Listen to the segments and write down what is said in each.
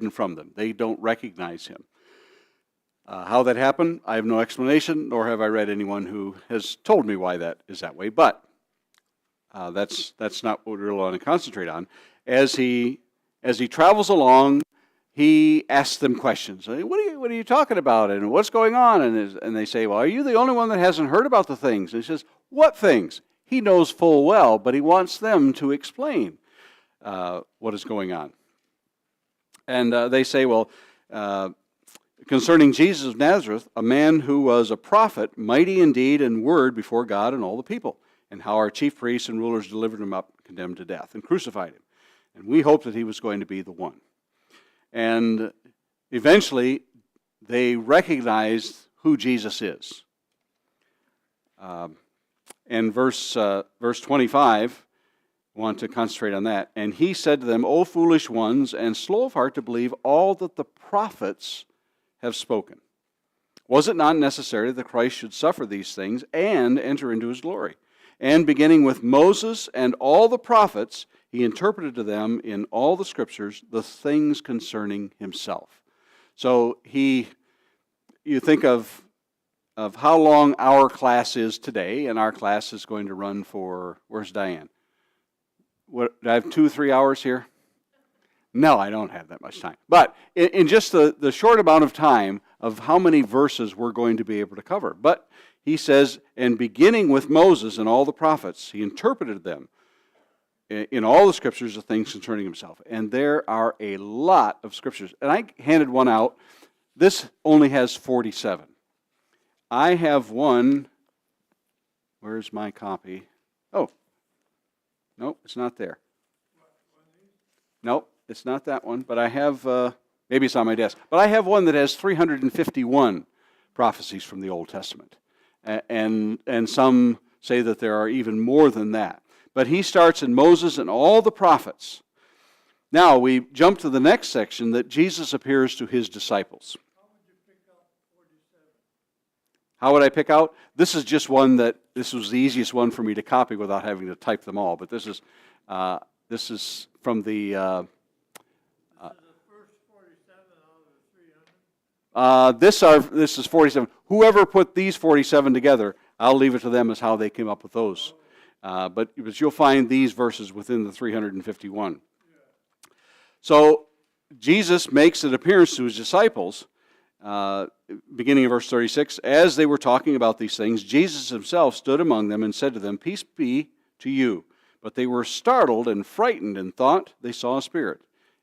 hidden from them. They don't recognize him. How that happened, I have no explanation, nor have I read anyone who has told me why that is that way. But that's not what we really want to concentrate on. As he travels along, he asks them questions. What are you talking about? And what's going on? And they say, well, are you the only one that hasn't heard about the things? And he says, what things? He knows full well, but he wants them to explain what is going on. And they say, well, concerning Jesus of Nazareth, a man who was a prophet, mighty in deed and word before God and all the people, and how our chief priests and rulers delivered him up, condemned to death, and crucified him. And we hoped that he was going to be the one. And eventually, they recognized who Jesus is. And verse 25, I want to concentrate on that. And he said to them, O foolish ones, and slow of heart to believe all that the prophets have spoken. Was it not necessary that Christ should suffer these things and enter into his glory? And beginning with Moses and all the prophets, he interpreted to them in all the scriptures the things concerning himself. So you think of how long our class is today, and our class is going to run for, where's Diane? Do I have 2-3 hours here? No, I don't have that much time. But in just the short amount of time of how many verses we're going to be able to cover. But he says, and beginning with Moses and all the prophets, he interpreted them in all the scriptures the things concerning himself. And there are a lot of scriptures. And I handed one out. This only has 47. I have one. Where's my copy? Oh, no, it's not there. Nope. It's not that one, but I have, maybe it's on my desk, but I have one that has 351 prophecies from the Old Testament. And some say that there are even more than that. But he starts in Moses and all the prophets. Now we jump to the next section that Jesus appears to his disciples. How would you pick out 47? How would I pick out? This is just one this was the easiest one for me to copy without having to type them all. But this is from the... This is 47. Whoever put these 47 together, I'll leave it to them as how they came up with those. But you'll find these verses within the 351. So Jesus makes an appearance to his disciples, beginning in verse 36. As they were talking about these things, Jesus himself stood among them and said to them, Peace be to you. But they were startled and frightened and thought they saw a spirit.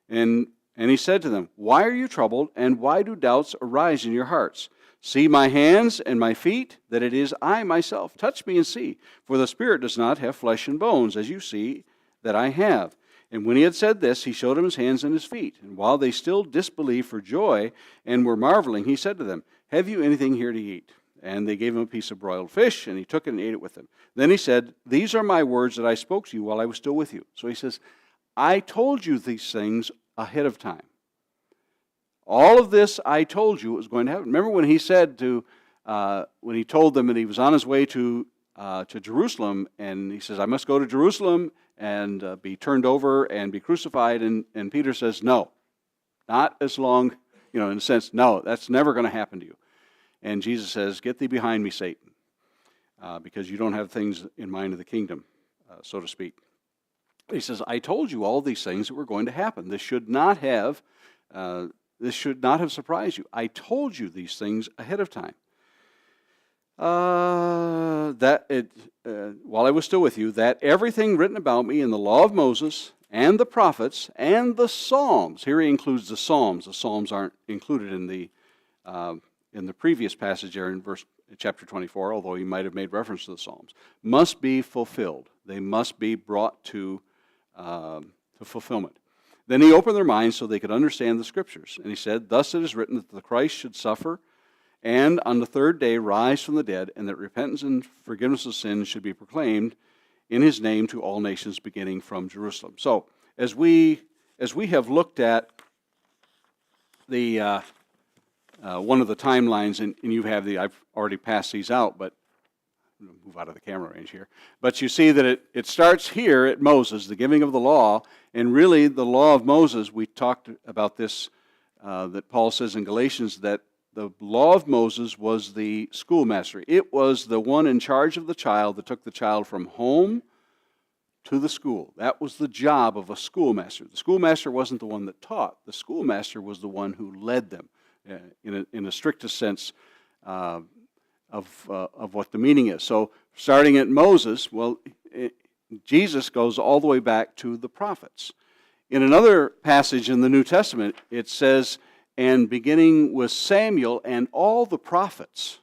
And he said to them, Why are you troubled, and why do doubts arise in your hearts? See my hands and my feet, that it is I myself. Touch me and see, for the Spirit does not have flesh and bones, as you see that I have. And when he had said this, he showed him his hands and his feet. And while they still disbelieved for joy and were marveling, he said to them, Have you anything here to eat? And they gave him a piece of broiled fish, and he took it and ate it with them. Then he said, These are my words that I spoke to you while I was still with you. So he says, I told you these things ahead of time. All of this I told you was going to happen. Remember when he said when he told them that he was on his way to Jerusalem, and he says, I must go to Jerusalem and be turned over and be crucified. And Peter says, no, not as long, in a sense, no, that's never going to happen to you. And Jesus says, get thee behind me, Satan, because you don't have things in mind of the kingdom, so to speak. He says, I told you all these things that were going to happen. This should not have surprised you. I told you these things ahead of time. While I was still with you, that everything written about me in the law of Moses and the prophets and the Psalms, here he includes the Psalms. The Psalms aren't included in the previous passage there in chapter 24, although he might have made reference to the Psalms, must be fulfilled. They must be brought to fulfillment. Then he opened their minds so they could understand the Scriptures. And he said, Thus it is written that the Christ should suffer and on the third day rise from the dead, and that repentance and forgiveness of sins should be proclaimed in his name to all nations beginning from Jerusalem. So, as we have looked at the one of the timelines, and you have I've already passed these out, but I'm going to move out of the camera range here. But you see that it starts here at Moses, the giving of the law, and really the law of Moses, we talked about this that Paul says in Galatians that the law of Moses was the schoolmaster. It was the one in charge of the child that took the child from home to the school. That was the job of a schoolmaster. The schoolmaster wasn't the one that taught. The schoolmaster was the one who led them in a strictest sense of what the meaning is. So starting at Moses, Jesus goes all the way back to the prophets. In another passage in the New Testament, it says, and beginning with Samuel and all the prophets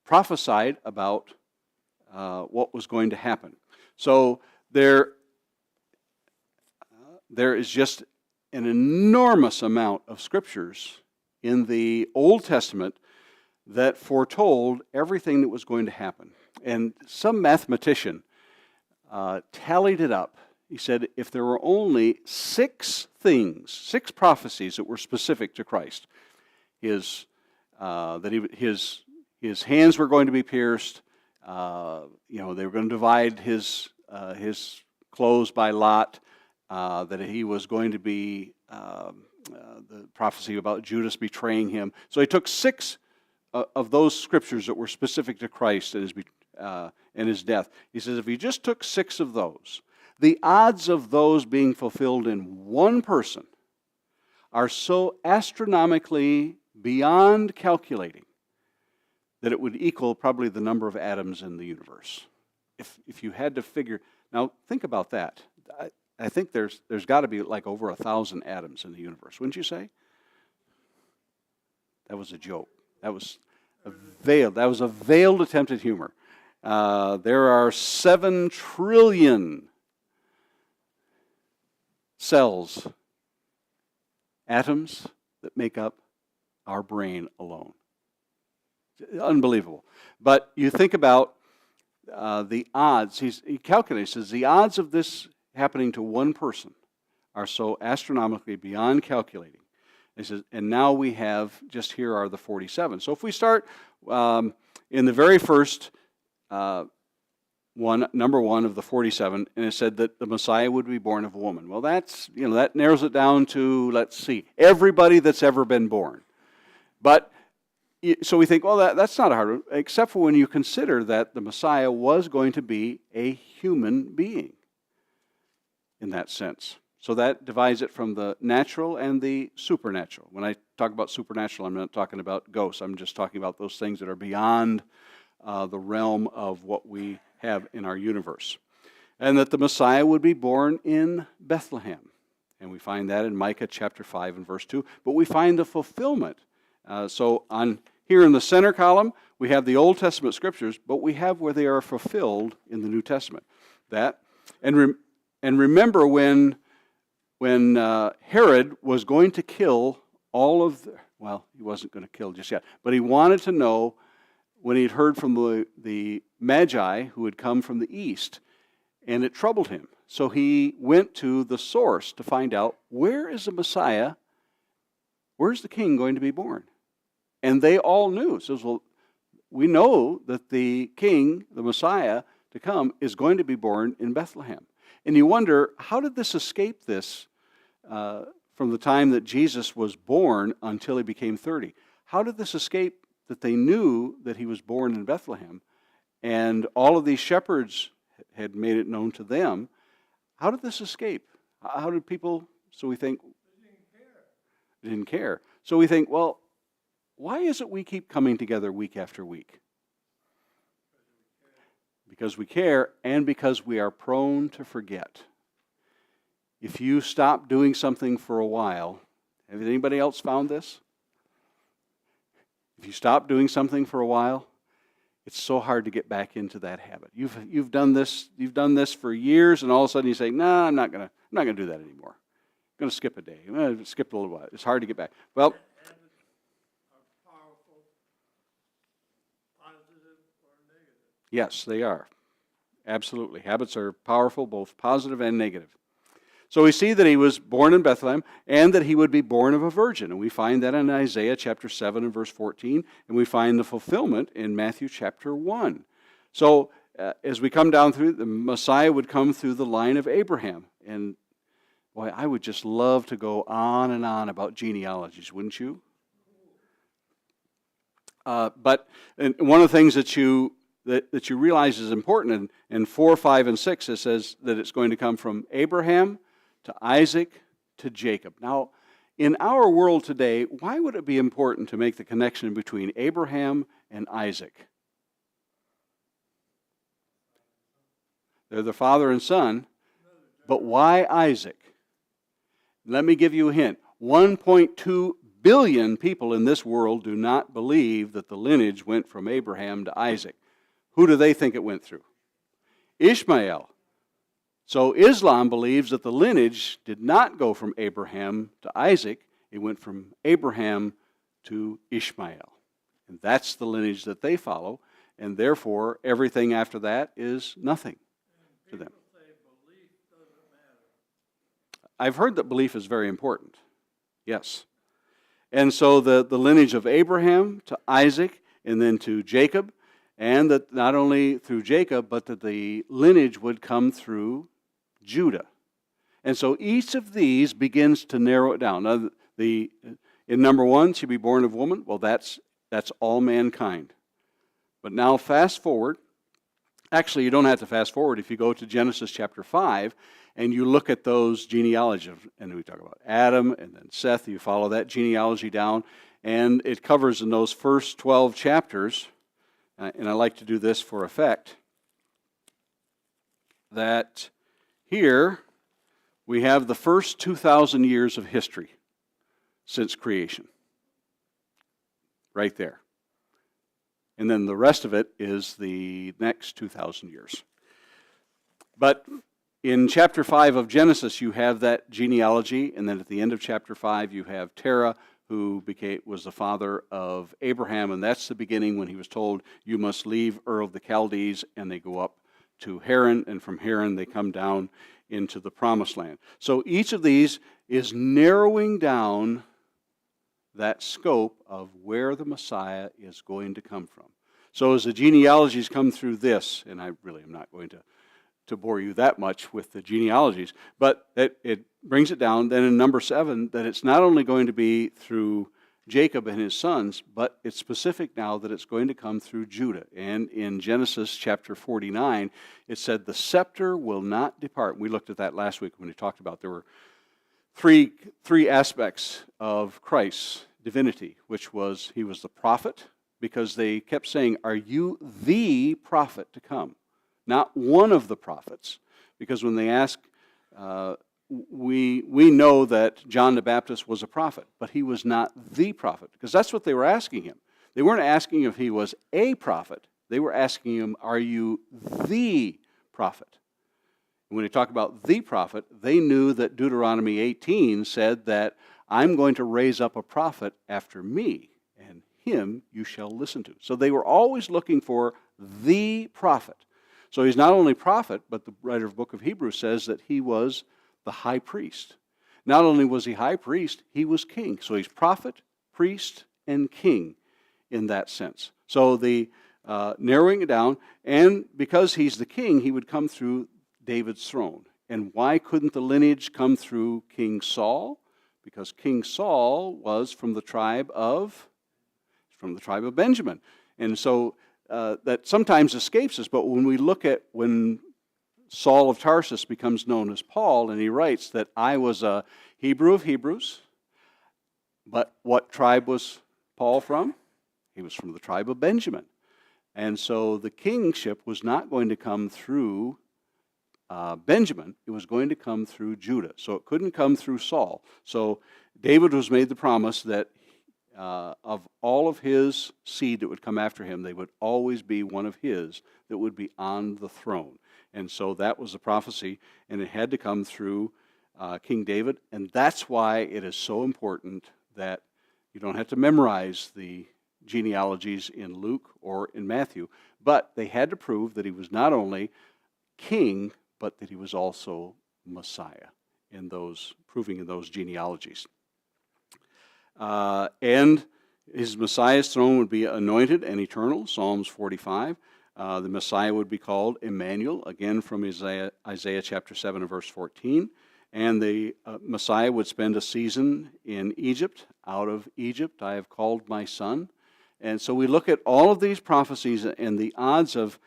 prophesied about what was going to happen. So there is just an enormous amount of scriptures in the Old Testament that foretold everything that was going to happen. And some mathematician tallied it up. He said if there were only 6 things, 6 prophecies that were specific to Christ, his hands were going to be pierced, they were going to divide his clothes by lot, that he was going to be the prophecy about Judas betraying him. So he took 6 of those scriptures that were specific to Christ and his death. He says if you just took 6 of those, the odds of those being fulfilled in one person are so astronomically beyond calculating that it would equal probably the number of atoms in the universe. If you had to figure, now think about that. I think there's got to be like over 1,000 atoms in the universe, wouldn't you say? That was a joke. That was a veiled attempt at humor. There are 7 trillion cells, atoms that make up our brain alone. Unbelievable. But you think about the odds. He calculates, says the odds of this happening to one person are so astronomically beyond calculating. He says, and now we have, just here are the 47. So if we start in the very first number 1 of the 47, and it said that the Messiah would be born of a woman. Well, that narrows it down to, let's see, everybody that's ever been born. But so we think, well, that's not a hard one, except for when you consider that the Messiah was going to be a human being in that sense. So that divides it from the natural and the supernatural. When I talk about supernatural, I'm not talking about ghosts. I'm just talking about those things that are beyond the realm of what we have in our universe. And that the Messiah would be born in Bethlehem. And we find that in Micah chapter 5 and verse 2. But we find the fulfillment. So here in the center column, we have the Old Testament scriptures, but we have where they are fulfilled in the New Testament. And remember when Herod was going to kill all of he wasn't going to kill just yet, but he wanted to know when he had heard from the Magi who had come from the east, and it troubled him. So he went to the source to find out, where is the Messiah, where's the king going to be born? And they all knew. Says, well, we know that the king, the Messiah to come, is going to be born in Bethlehem. And you wonder, how did this escape this from the time that Jesus was born until he became 30? How did this escape that they knew that he was born in Bethlehem, and all of these shepherds had made it known to them? How did this escape? How did people, so we think, they didn't care. So we think, well, why is it we keep coming together week after week? Because we care, and because we are prone to forget. If you stop doing something for a while, have anybody else found this? If you stop doing something for a while, it's so hard to get back into that habit. You've done this for years, and all of a sudden you say, "No, I'm not gonna do that anymore. I'm gonna skip a day. I'm gonna skip a little while." It's hard to get back. Well, Habits are powerful, positive or negative. yes, they are. Absolutely. Habits are powerful, both positive and negative. So we see that he was born in Bethlehem and that he would be born of a virgin. And we find that in Isaiah chapter 7 and verse 14. And we find the fulfillment in Matthew chapter 1. So as we come down through, the Messiah would come through the line of Abraham. And Boy, I would just love to go on and on about genealogies, wouldn't you? But one of the things that you realize is important in 4, 5, and 6, it says that it's going to come from Abraham to Isaac to Jacob. Now, in our world today, why would it be important to make the connection between Abraham and Isaac? They're the father and son, but why Isaac? Let me give you a hint. 1.2 billion people in this world do not believe that the lineage went from Abraham to Isaac. Who do they think it went through? Ishmael. So Islam believes that the lineage did not go from Abraham to Isaac. It went from Abraham to Ishmael. And that's the lineage that they follow, and therefore everything after that is nothing to them. People say belief doesn't matter. I've heard that belief is very important. Yes. And so the lineage of Abraham to Isaac and then to Jacob, and that not only through Jacob, but that the lineage would come through Judah. And so each of these begins to narrow it down. Now, in number 1, to be born of woman, well, that's all mankind. But now fast forward. Actually, you don't have to fast forward. If you go to Genesis chapter 5 and you look at those genealogies, and we talk about Adam and then Seth, you follow that genealogy down, and it covers in those first 12 chapters, and I like to do this for effect, that here we have the first 2,000 years of history since creation. Right there. And then the rest of it is the next 2,000 years. But in chapter 5 of Genesis, you have that genealogy, and then at the end of chapter 5, you have Terah, who was the father of Abraham, and that's the beginning when he was told, you must leave Ur of the Chaldees, and they go up to Haran, and from Haran they come down into the Promised Land. So each of these is narrowing down that scope of where the Messiah is going to come from. So as the genealogies come through this, and I really am not going to bore you that much with the genealogies, but it brings it down then in number 7 that it's not only going to be through Jacob and his sons, but it's specific now that it's going to come through Judah. And in Genesis chapter 49, it said the scepter will not depart. We looked at that last week when we talked about there were three aspects of Christ's divinity, which was he was the prophet, because they kept saying, are you the prophet to come? Not one of the prophets, because when they ask, we know that John the Baptist was a prophet, but he was not the prophet, because that's what they were asking him. They weren't asking if he was a prophet. They were asking him, are you the prophet? And when they talk about the prophet, they knew that Deuteronomy 18 said that I'm going to raise up a prophet after me, and him you shall listen to. So they were always looking for the prophet. So he's not only prophet, but the writer of the book of Hebrews says that he was the high priest. Not only was he high priest, he was king. So he's prophet, priest, and king in that sense. So the narrowing it down, and because he's the king, he would come through David's throne. And why couldn't the lineage come through King Saul? Because King Saul was from the tribe of Benjamin. And so that sometimes escapes us, but when we look at when Saul of Tarsus becomes known as Paul, and he writes that I was a Hebrew of Hebrews, but what tribe was Paul from? He was from the tribe of Benjamin. And so the kingship was not going to come through Benjamin, it was going to come through Judah. So it couldn't come through Saul. So David was made the promise that of all of his seed that would come after him, they would always be one of his that would be on the throne. And so that was the prophecy, and it had to come through King David. And that's why it is so important that you don't have to memorize the genealogies in Luke or in Matthew, but they had to prove that he was not only king, but that he was also Messiah proving in those genealogies. And his Messiah's throne would be anointed and eternal, Psalms 45. The Messiah would be called Emmanuel, again from Isaiah chapter 7 and verse 14. And the Messiah would spend a season in Egypt. Out of Egypt I have called my son. And so we look at all of these prophecies and the odds of,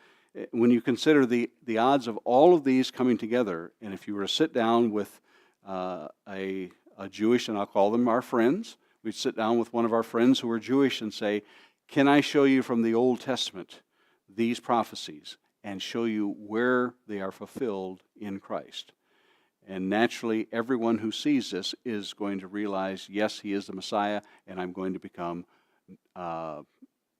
when you consider the odds of all of these coming together, and if you were to sit down with a Jewish, and I'll call them our friends, we'd sit down with one of our friends who are Jewish and say, can I show you from the Old Testament these prophecies and show you where they are fulfilled in Christ? And naturally, everyone who sees this is going to realize, yes, he is the Messiah, and I'm going to become,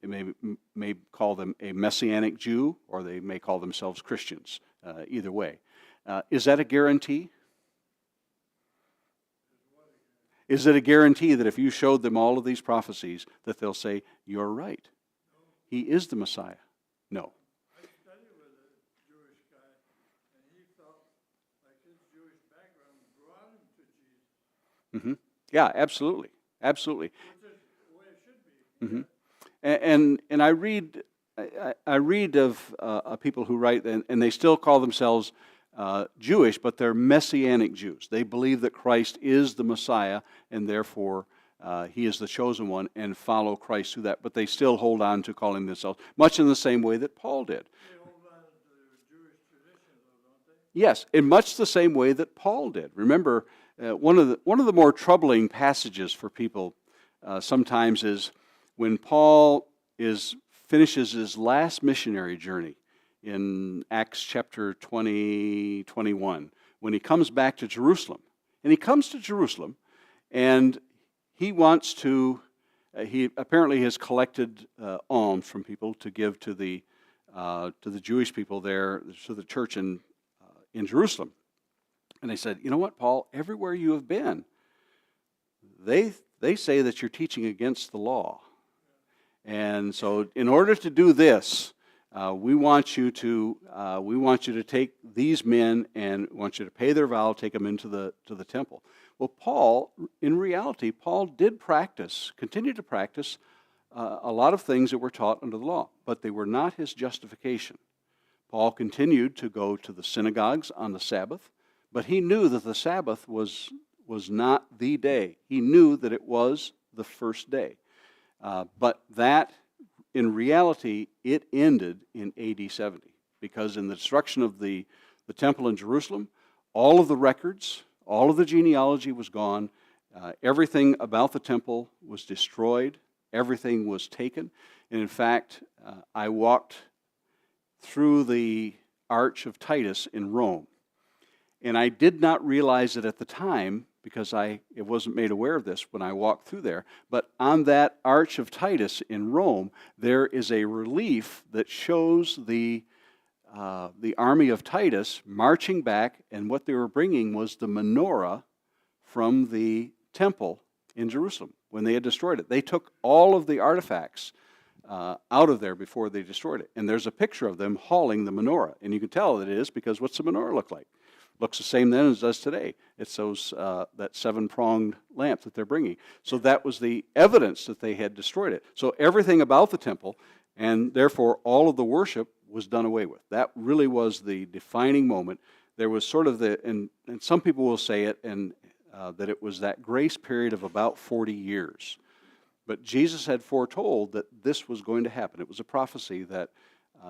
may call them a Messianic Jew, or they may call themselves Christians. Either way. Is that a guarantee? Is it a guarantee that if you showed them all of these prophecies, that they'll say, you're right, he is the Messiah? No. I studied with a Jewish guy, and he felt like his Jewish background brought him to Jesus. Yeah, absolutely. Absolutely. Which is the way it should be. And I read of people who write, and they still call themselves Jewish, but they're Messianic Jews. They believe that Christ is the Messiah, and therefore he is the chosen one, and follow Christ through that. But they still hold on to calling themselves, much in the same way that Paul did. They hold on to their Jewish tradition, though, don't they? Yes, in much the same way that Paul did. Remember, one of the more troubling passages for people sometimes is when Paul finishes his last missionary journey in Acts chapter 20, 21, when he comes back to Jerusalem. And he comes to Jerusalem, and he wants to, he apparently has collected alms from people to give to the Jewish people there, to the church in Jerusalem. And they said, you know what, Paul, everywhere you have been, they say that you're teaching against the law. And so in order to do this, we want you to take these men and want you to pay their vow, take them into the temple. Well, Paul, in reality, Paul did continue to practice a lot of things that were taught under the law, but they were not his justification. Paul continued to go to the synagogues on the Sabbath, but he knew that the Sabbath was not the day. He knew that it was the first day. But that, in reality, it ended in AD 70, because in the destruction of the temple in Jerusalem, all of the records, all of the genealogy was gone. Everything about the temple was destroyed. Everything was taken. And in fact, I walked through the Arch of Titus in Rome. And I did not realize it at the time, because I wasn't made aware of this when I walked through there. But on that Arch of Titus in Rome, there is a relief that shows the army of Titus marching back, and what they were bringing was the menorah from the temple in Jerusalem when they had destroyed it. They took all of the artifacts out of there before they destroyed it. And there's a picture of them hauling the menorah. And you can tell that it is, because what's the menorah look like? Looks the same then as it does today. It's that seven-pronged lamp that they're bringing. So that was the evidence that they had destroyed it. So everything about the temple, and therefore all of the worship, was done away with. That really was the defining moment. There was sort of and some people will say it, and that it was that grace period of about 40 years. But Jesus had foretold that this was going to happen. It was a prophecy that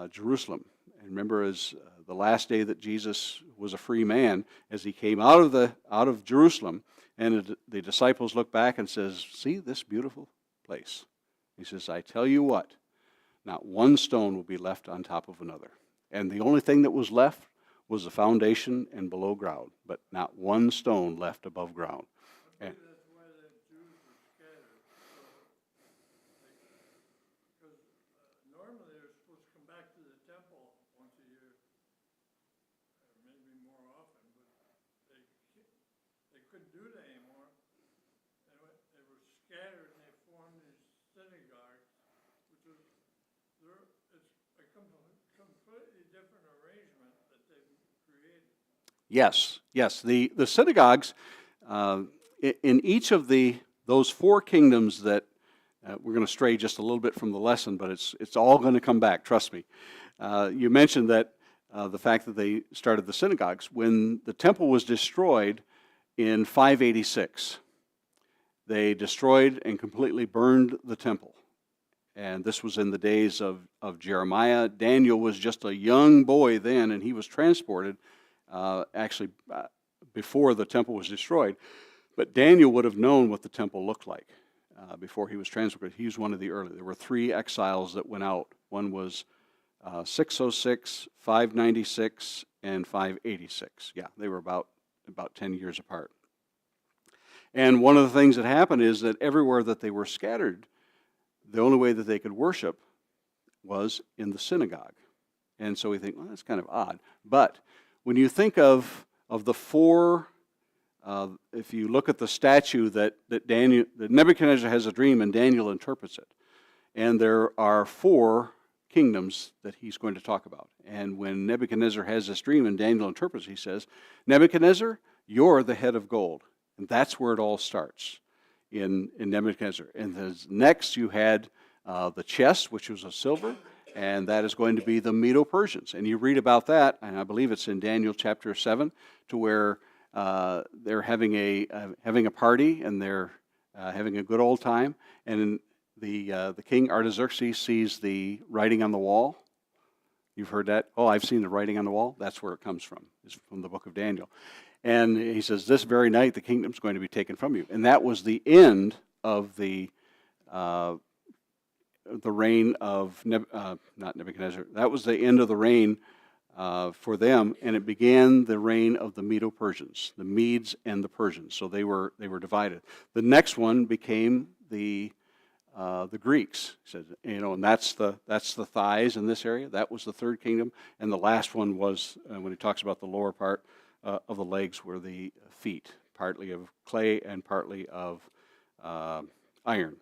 Jerusalem, and remember, as the last day that Jesus was a free man, as he came out of Jerusalem, and the disciples look back and says, "See this beautiful place." He says, "I tell you what, not one stone will be left on top of another." And the only thing that was left was the foundation and below ground, but not one stone left above ground. And That's why the Jews were scattered. Because normally they're supposed to come back to the temple once a year, or maybe more often, but they couldn't do that anymore. They were scattered, and they formed these synagogues, which was it's a completely different arrangement that they've created. yes. The synagogues in each of those four kingdoms that we're going to stray just a little bit from the lesson, but it's all going to come back. Trust me. You mentioned that the fact that they started the synagogues when the temple was destroyed. in 586, they destroyed and completely burned the temple. And this was in the days of Jeremiah. Daniel was just a young boy then, and he was transported before the temple was destroyed. But Daniel would have known what the temple looked like before he was transported. He was one of the early. There were 3 exiles that went out. One was 606, 596, and 586. Yeah, they were about 10 years apart. And one of the things that happened is that everywhere that they were scattered, the only way that they could worship was in the synagogue. And so we think, well, that's kind of odd. But when you think of the 4, if you look at the statue that Nebuchadnezzar has a dream and Daniel interprets it, and there are 4 kingdoms that he's going to talk about. And when Nebuchadnezzar has this dream and Daniel interprets, he says, Nebuchadnezzar, you're the head of gold. And that's where it all starts in Nebuchadnezzar. And next you had the chest, which was of silver, and that is going to be the Medo-Persians. And you read about that, and I believe it's in Daniel chapter 7, to where they're having a party, and they're having a good old time. And the king Artaxerxes sees the writing on the wall. You've heard that? Oh, I've seen the writing on the wall. That's where it comes from. It's from the book of Daniel. And he says, this very night the kingdom's going to be taken from you. And that was the end of the reign of, not Nebuchadnezzar, that was the end of the reign for them, and it began the reign of the Medo-Persians, the Medes and the Persians. So they were divided. The next one became the Greeks. He said, and that's the thighs in this area. That was the 3rd kingdom, and the last one was when he talks about the lower part of the legs were the feet, partly of clay and partly of iron.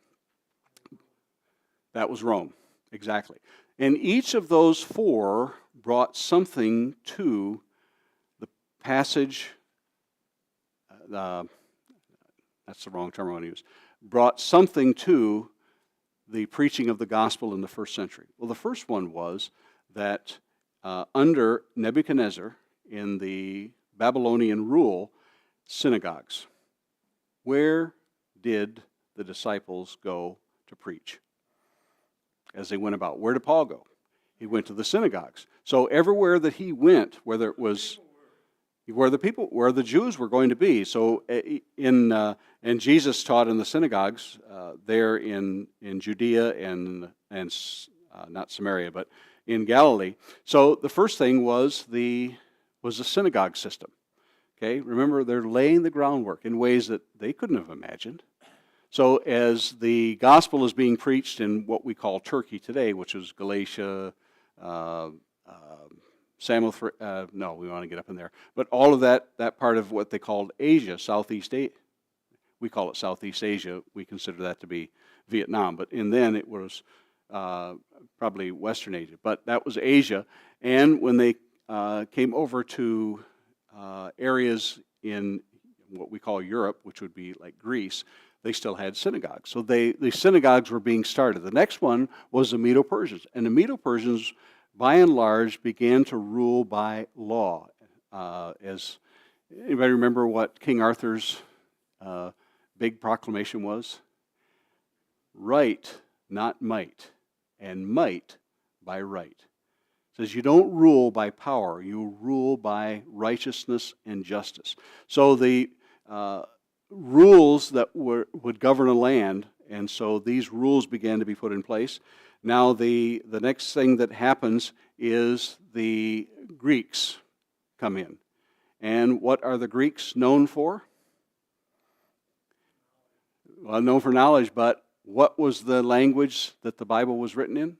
That was Rome, exactly. And each of those 4 brought something to the passage, that's the wrong term I want to use, brought something to the preaching of the gospel in the 1st century. Well, the first one was that under Nebuchadnezzar, in the Babylonian rule, synagogues. Where did the disciples go to preach as they went about? Where did Paul go? He went to the synagogues. So everywhere that he went, whether it was where the Jews were going to be. So and Jesus taught in the synagogues there in Judea and not Samaria, but in Galilee. So the first thing was the synagogue system. Okay, remember, they're laying the groundwork in ways that they couldn't have imagined. So as the gospel is being preached in what we call Turkey today, which is Galatia, no, we want to get up in there. But all of that part of what they called Asia, Southeast Asia, we call it Southeast Asia. We consider that to be Vietnam. But then it was probably Western Asia. But that was Asia. And when they came over to areas in what we call Europe, which would be like Greece, they still had synagogues. So the synagogues were being started. The next one was the Medo-Persians. And the Medo-Persians, by and large, began to rule by law. As anybody remember what King Arthur's big proclamation was? Right, not might, and might by right. It says you don't rule by power, you rule by righteousness and justice. So the rules that would govern a land, and so these rules began to be put in place. Now the next thing that happens is the Greeks come in. And what are the Greeks known for? Well, known for knowledge, but what was the language that the Bible was written in? It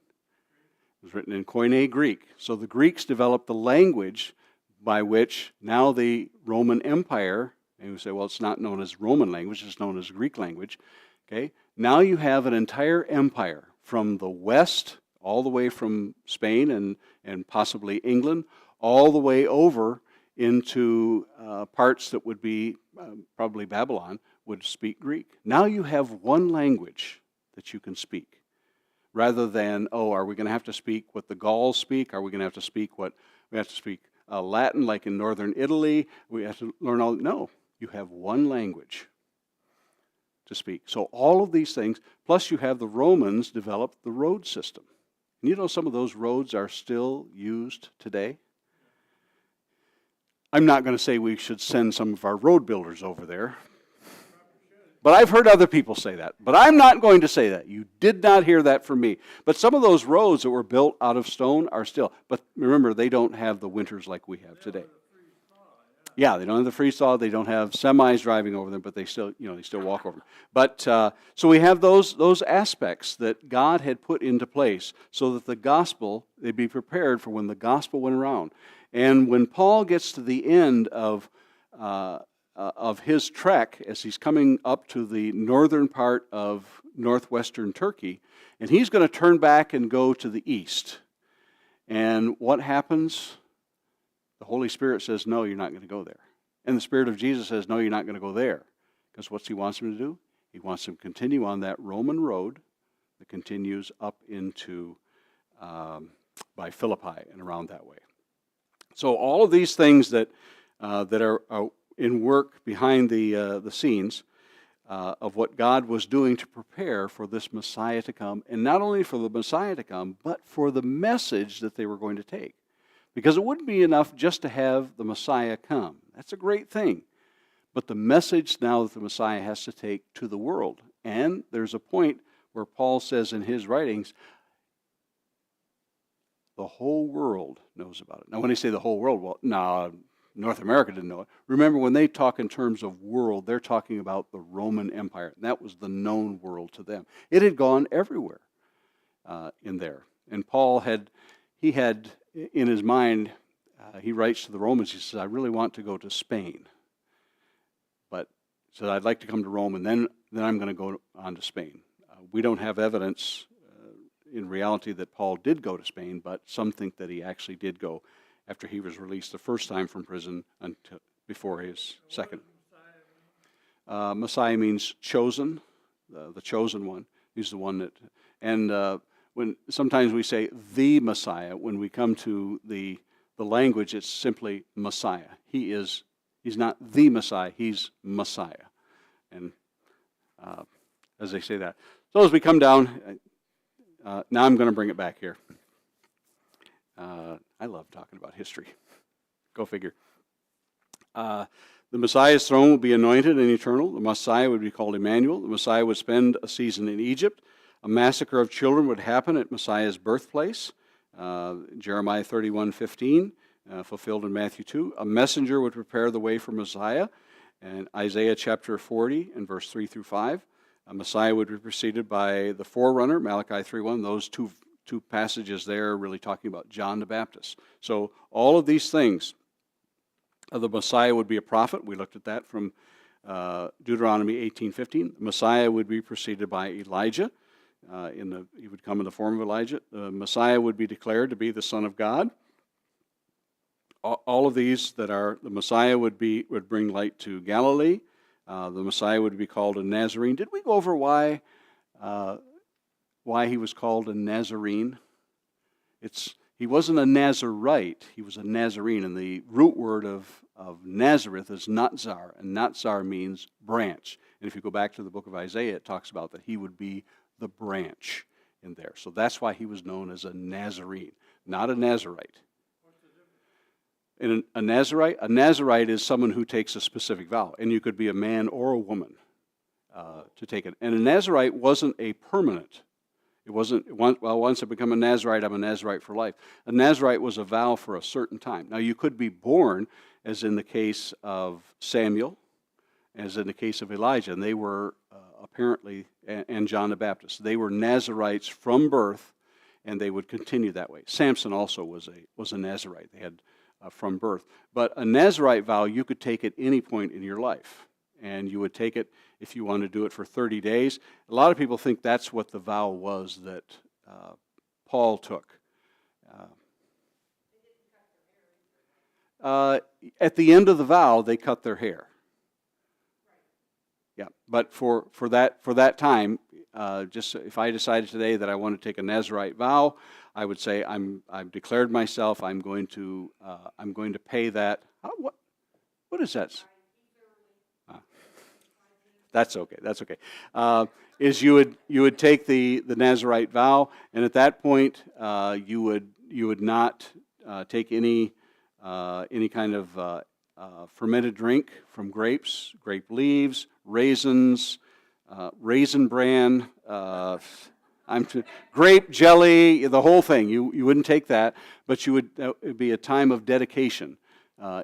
was written in Koine Greek. So the Greeks developed the language by which now the Roman Empire, and you say, well, it's not known as Roman language, it's known as Greek language. Okay? Now you have an entire empire from the west, all the way from Spain and possibly England, all the way over into parts that would be probably Babylon, would speak Greek. Now you have one language that you can speak. Rather than, are we going to have to speak what the Gauls speak? Are we going to have to speak Latin like in northern Italy? We have to learn all. No, You have one language to speak. So all of these things, plus you have the Romans develop the road system. And you know some of those roads are still used today? I'm not going to say we should send some of our road builders over there. But I've heard other people say that. But I'm not going to say that. You did not hear that from me. But some of those roads that were built out of stone are still. But remember, they don't have the winters like we have today. Yeah, they don't have the freeze thaw. They don't have semis driving over them, but they still, they still walk over them. But so we have those aspects that God had put into place so that the gospel, they'd be prepared for when the gospel went around. And when Paul gets to the end of his trek, as he's coming up to the northern part of northwestern Turkey, and he's going to turn back and go to the east. And what happens? The Holy Spirit says, no, you're not going to go there. And the Spirit of Jesus says, no, you're not going to go there. Because what's he wants him to do? He wants him to continue on that Roman road that continues up into by Philippi and around that way. So all of these things that are in work behind the scenes of what God was doing to prepare for this Messiah to come, and not only for the Messiah to come, but for the message that they were going to take. Because it wouldn't be enough just to have the Messiah come. That's a great thing. But the message now that the Messiah has to take to the world. And there's a point where Paul says in his writings, the whole world knows about it. Now when they say the whole world, well, no, North America didn't know it. Remember, when they talk in terms of world, they're talking about the Roman Empire. And that was the known world to them. It had gone everywhere in there. And Paul had in his mind, he writes to the Romans, he says, I really want to go to Spain. But he said, I'd like to come to Rome, and then I'm going to go on to Spain. We don't have evidence in reality that Paul did go to Spain, but some think that he actually did go after he was released the first time from prison until before his second. Messiah means chosen, the chosen one. He's the one that, and when sometimes we say the Messiah, when we come to the language, it's simply Messiah. He's not the Messiah, he's Messiah. And as they say that. So as we come down, now I'm going to bring it back here. I love talking about history. Go figure. The Messiah's throne will be anointed and eternal. The Messiah would be called Emmanuel. The Messiah would spend a season in Egypt. A massacre of children would happen at Messiah's birthplace. Jeremiah 31:15, fulfilled in Matthew 2. A messenger would prepare the way for Messiah. And Isaiah chapter 40 and verse 3 through 5. A Messiah would be preceded by the forerunner, Malachi 3:1. Those two passages there are really talking about John the Baptist. So all of these things, the Messiah would be a prophet. We looked at that from Deuteronomy 18:15. The Messiah would be preceded by Elijah. He would come in the form of Elijah. The Messiah would be declared to be the Son of God. All of these the Messiah would bring light to Galilee. The Messiah would be called a Nazarene. Did we go over why he was called a Nazarene? He wasn't a Nazarite, he was a Nazarene, and the root word of Nazareth is Natsar, and Natsar means branch. And if you go back to the book of Isaiah, it talks about that he would be the branch in there. So that's why he was known as a Nazarene, not a Nazarite. And a Nazarite is someone who takes a specific vow, and you could be a man or a woman to take it. And a Nazarite wasn't a permanent. It wasn't, once I become a Nazarite, I'm a Nazarite for life. A Nazarite was a vow for a certain time. Now, you could be born, as in the case of Samuel, as in the case of Elijah, and they were apparently, and John the Baptist, they were Nazarites from birth, and they would continue that way. Samson also was a Nazarite. They had from birth. But a Nazarite vow, you could take at any point in your life. And you would take it if you wanted to do it for 30 days. A lot of people think that's what the vow was that Paul took. At the end of the vow, they cut their hair. Yeah, but for that time, just if I decided today that I want to take a Nazarite vow, I would say I've declared myself. I'm going to pay that. What is that? That's okay. That's okay. Is you would take the Nazarite vow, and at that point you would not take any kind of fermented drink from grapes, grape leaves, raisins, raisin bran, grape jelly, the whole thing. You wouldn't take that, but it would be a time of dedication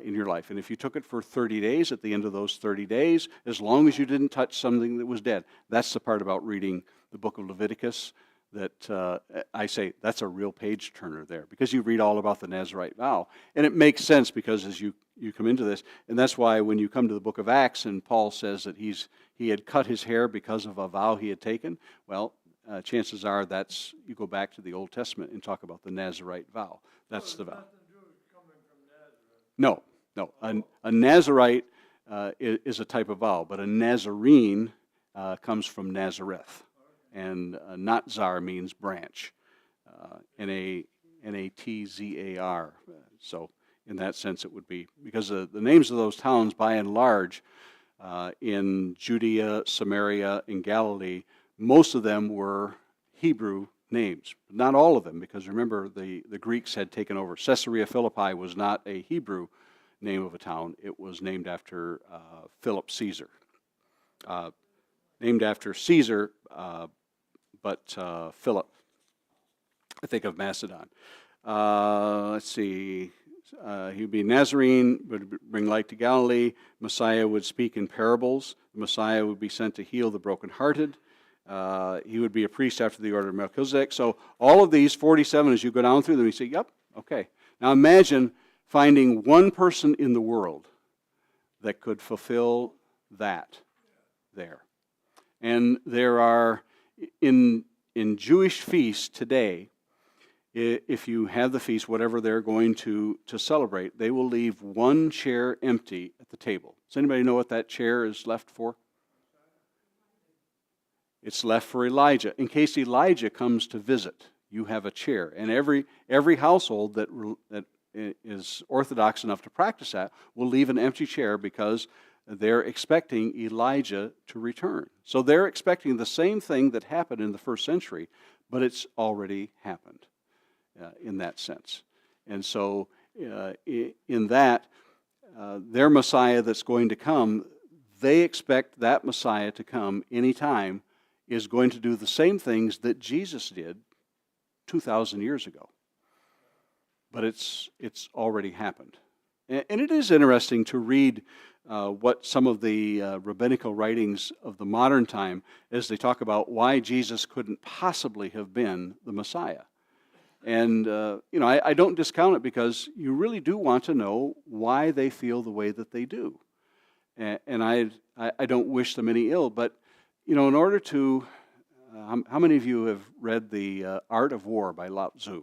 in your life. And if you took it for 30 days, at the end of those 30 days, as long as you didn't touch something that was dead, that's the part about reading the book of Leviticus that I say that's a real page turner there, because you read all about the Nazarite vow. And it makes sense, because as you come into this, and that's why when you come to the book of Acts and Paul says that he had cut his hair because of a vow he had taken, well, chances are you go back to the Old Testament and talk about the Nazarite vow. That's the vow. Nothing to do with coming from Nazareth. No. A Nazarite is a type of vow, but a Nazarene comes from Nazareth. And Natzar means branch, N-A-T-Z-A-R. So in that sense it would be, because the names of those towns by and large in Judea, Samaria, and Galilee, most of them were Hebrew names. Not all of them, because remember the Greeks had taken over. Caesarea Philippi was not a Hebrew name of a town. It was named after Philip Caesar. Named after Caesar, but Philip, I think, of Macedon. Let's see. He would be Nazarene, would bring light to Galilee. Messiah would speak in parables. The Messiah would be sent to heal the brokenhearted. He would be a priest after the order of Melchizedek. So all of these 47, as you go down through them, you say, yep, okay. Now imagine finding one person in the world that could fulfill that there. And there are, in Jewish feasts today, if you have the feast, whatever they're going to celebrate, they will leave one chair empty at the table. Does anybody know what that chair is left for? It's left for Elijah. In case Elijah comes to visit, you have a chair. And every household that is orthodox enough to practice that will leave an empty chair, because they're expecting Elijah to return. So they're expecting the same thing that happened in the first century, but it's already happened in that sense. And so in that, their Messiah that's going to come, they expect that Messiah to come anytime, is going to do the same things that Jesus did 2,000 years ago. But it's already happened. And it is interesting to read what some of the rabbinical writings of the modern time, as they talk about why Jesus couldn't possibly have been the Messiah. And, I don't discount it, because you really do want to know why they feel the way that they do. And I don't wish them any ill, but, in order to, how many of you have read The Art of War by Lao Tzu?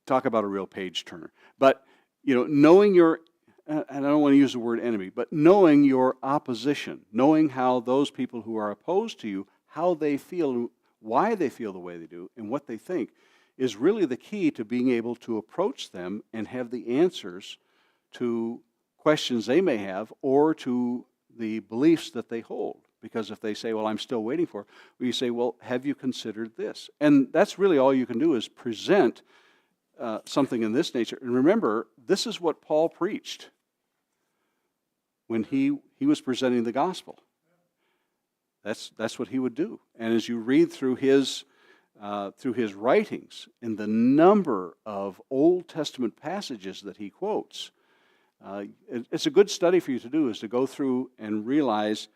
Talk about a real page turner. But, knowing your, and I don't want to use the word enemy, but knowing your opposition, knowing how those people who are opposed to you, how they feel, why they feel the way they do, and what they think, is really the key to being able to approach them and have the answers to questions they may have, or to the beliefs that they hold. Because if they say, well, I'm still waiting for it, well, you say, well, have you considered this? And that's really all you can do, is present something in this nature. And remember, this is what Paul preached when he was presenting the gospel. That's what he would do. And as you read through his writings, and the number of Old Testament passages that he quotes, it's a good study for you to do, is to go through and realize,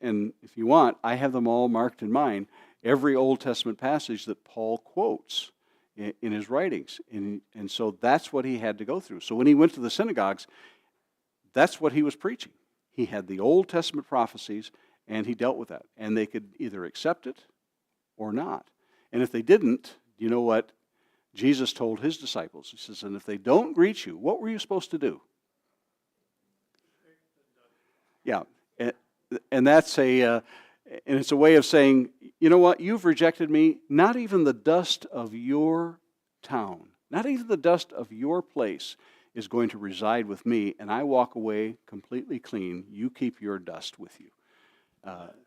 and if you want, I have them all marked in mine, every Old Testament passage that Paul quotes in his writings. And so that's what he had to go through. So when he went to the synagogues, that's what he was preaching. He had the Old Testament prophecies, and he dealt with that. And they could either accept it or not. And if they didn't, you know what Jesus told his disciples? He says, and if they don't greet you, what were you supposed to do? Yeah, and that's and it's a way of saying, you know what, you've rejected me. Not even the dust of your town, not even the dust of your place is going to reside with me, and I walk away completely clean. You keep your dust with you. Paul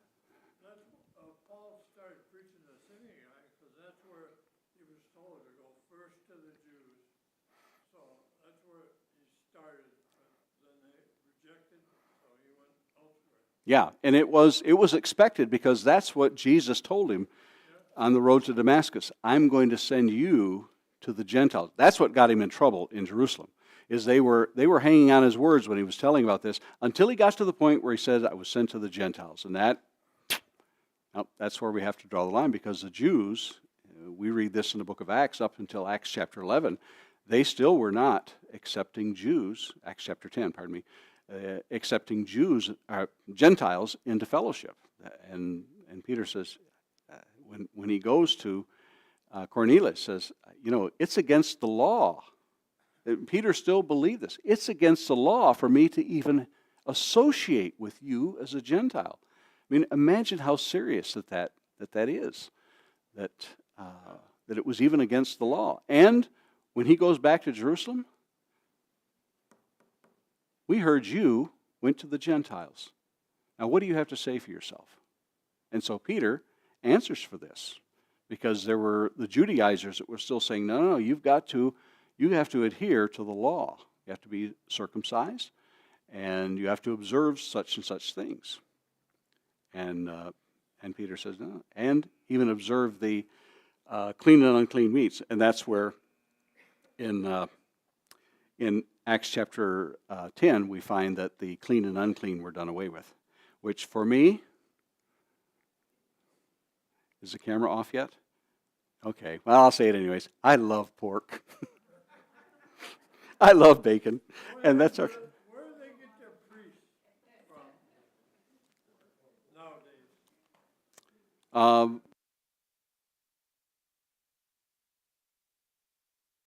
started preaching to the synagogue because that's where he was told to go first to the Jews. So that's where he started, but then they rejected, so he went elsewhere. Yeah, and it was expected because that's what Jesus told him on the road to Damascus. I'm going to send you to the Gentiles. That's what got him in trouble in Jerusalem, is they were hanging on his words when he was telling about this until he got to the point where he said, I was sent to the Gentiles. And that's where we have to draw the line, because the Jews, we read this in the book of Acts up until Acts chapter 11, they still were not accepting Jews, Acts chapter 10, pardon me, accepting Gentiles into fellowship. And Peter says, when he goes to Cornelius, says, it's against the law. Peter still believed this. It's against the law for me to even associate with you as a Gentile. I mean, imagine how serious that is, that it was even against the law. And when he goes back to Jerusalem, we heard you went to the Gentiles. Now, what do you have to say for yourself? And so Peter answers for this, because there were the Judaizers that were still saying, no, you have to adhere to the law. You have to be circumcised, and you have to observe such and such things. And Peter says, no, and even observe the clean and unclean meats. And that's where in Acts chapter 10, we find that the clean and unclean were done away with, which for me, is the camera off yet? Okay, well, I'll say it anyways. I love pork. I love bacon, and that's our... Where do they get their priests from nowadays?